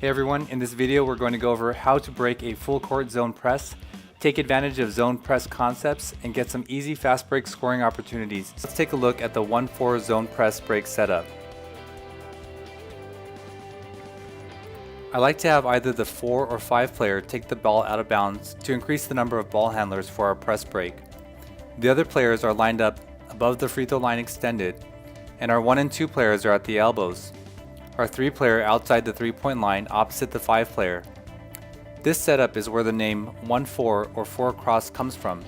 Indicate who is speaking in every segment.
Speaker 1: Hey everyone, in this video we're going to go over how to break a full court zone press, take advantage of zone press concepts, and get some easy fast break scoring opportunities. Let's take a look at the 1-4 zone press break setup. I like to have either the 4 or 5 player take the ball out of bounds to increase the number of ball handlers for our press break. The other players are lined up above the free throw line extended, and our 1 and 2 players are at the elbows. Our 3 player outside the 3-point line opposite the 5 player. This setup is where the name 1-4 or 4 cross comes from.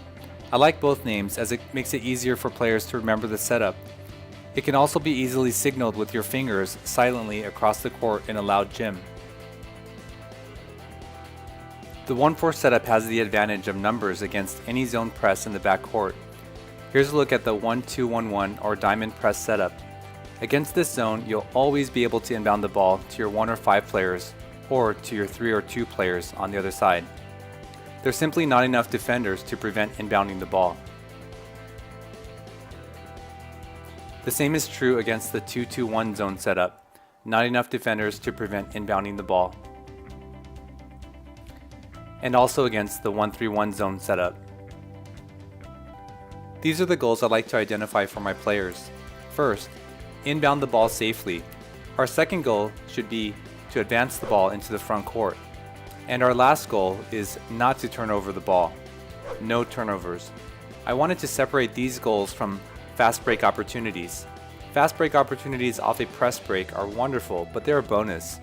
Speaker 1: I like both names as it makes it easier for players to remember the setup. It can also be easily signaled with your fingers silently across the court in a loud gym. The 1-4 setup has the advantage of numbers against any zone press in the backcourt. Here's a look at the 1-2-1-1 or diamond press setup. Against this zone, you'll always be able to inbound the ball to your 1 or 5 players, or to your 3 or 2 players on the other side. There's simply not enough defenders to prevent inbounding the ball. The same is true against the 2-2-1 zone setup. Not enough defenders to prevent inbounding the ball. And also against the 1-3-1 zone setup. These are the goals I like to identify for my players. First, inbound the ball safely. Our second goal should be to advance the ball into the front court. And our last goal is not to turn over the ball. No turnovers. I wanted to separate these goals from fast break opportunities. Fast break opportunities off a press break are wonderful, but they're a bonus.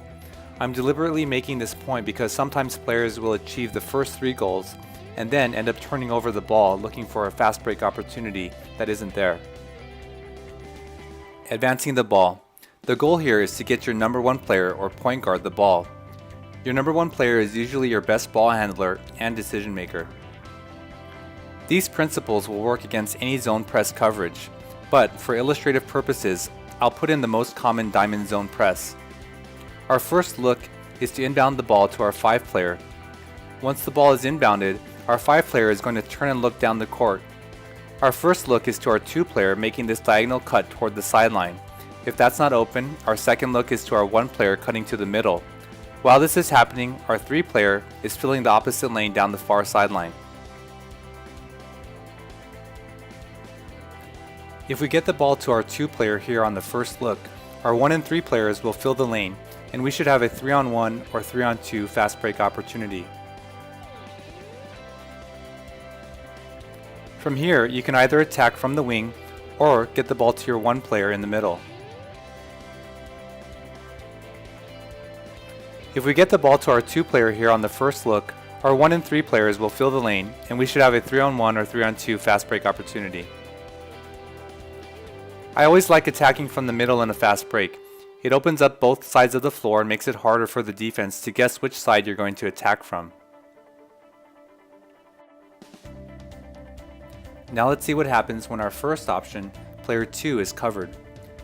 Speaker 1: I'm deliberately making this point because sometimes players will achieve the first 3 goals and then end up turning over the ball looking for a fast break opportunity that isn't there. Advancing the ball. The goal here is to get your number 1 player or point guard the ball. Your number 1 player is usually your best ball handler and decision maker. These principles will work against any zone press coverage, but for illustrative purposes, I'll put in the most common diamond zone press. Our first look is to inbound the ball to our 5 player. Once the ball is inbounded, our 5 player is going to turn and look down the court. Our first look is to our 2 player making this diagonal cut toward the sideline. If that's not open, our second look is to our 1 player cutting to the middle. While this is happening, our 3 player is filling the opposite lane down the far sideline. If we get the ball to our 2 player here on the first look, our 1 and 3 players will fill the lane, and we should have a 3-on-1 or 3-on-2 fast break opportunity. From here, you can either attack from the wing or get the ball to your 1 player in the middle. If we get the ball to our 2 player here on the first look, our 1 and 3 players will fill the lane and we should have a 3-on-1 or 3-on-2 fast break opportunity. I always like attacking from the middle in a fast break. It opens up both sides of the floor and makes it harder for the defense to guess which side you're going to attack from. Now let's see what happens when our first option, player 2, is covered.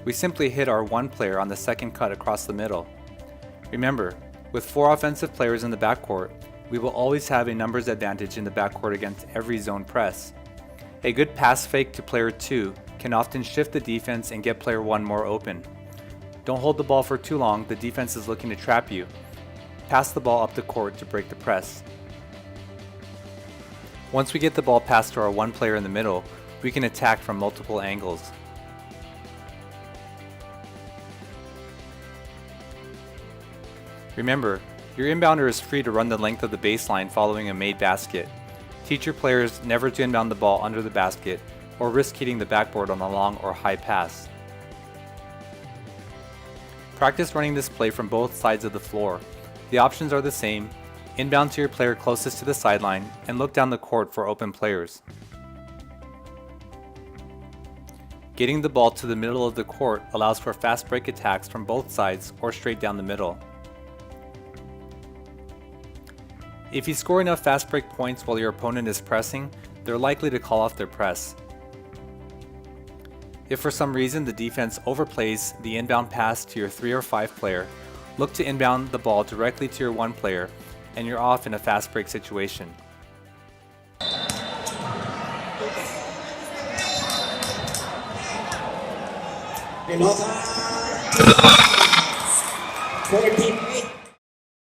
Speaker 1: We simply hit our 1 player on the second cut across the middle. Remember, with 4 offensive players in the backcourt, we will always have a numbers advantage in the backcourt against every zone press. A good pass fake to player 2 can often shift the defense and get player 1 more open. Don't hold the ball for too long, the defense is looking to trap you. Pass the ball up the court to break the press. Once we get the ball passed to our 1 player in the middle, we can attack from multiple angles. Remember, your inbounder is free to run the length of the baseline following a made basket. Teach your players never to inbound the ball under the basket or risk hitting the backboard on a long or high pass. Practice running this play from both sides of the floor. The options are the same. Inbound to your player closest to the sideline and look down the court for open players. Getting the ball to the middle of the court allows for fast break attacks from both sides or straight down the middle. If you score enough fast break points while your opponent is pressing, they're likely to call off their press. If for some reason the defense overplays the inbound pass to your 3 or 5 player, look to inbound the ball directly to your 1 player and you're off in a fast break situation.
Speaker 2: Another 14